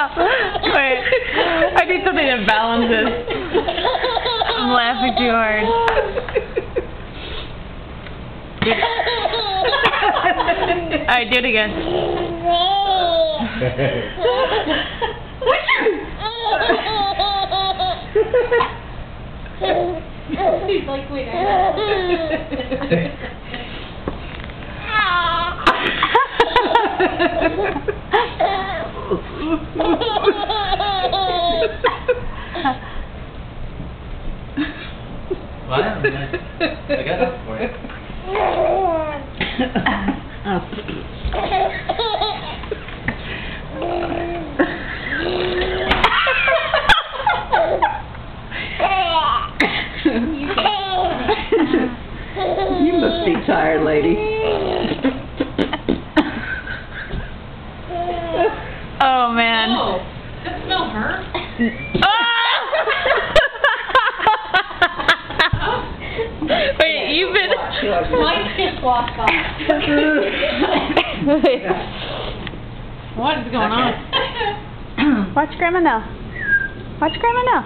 Stop. Wait. I need something that balances. I'm laughing too hard. Alright, do it again. He's like, wait, What? I got it for you. You must be tired, lady. Oh, man. Oh, that smell hurt. Wait, you've been... My kids walked by. What is going on? Watch Grandma now. Watch Grandma now.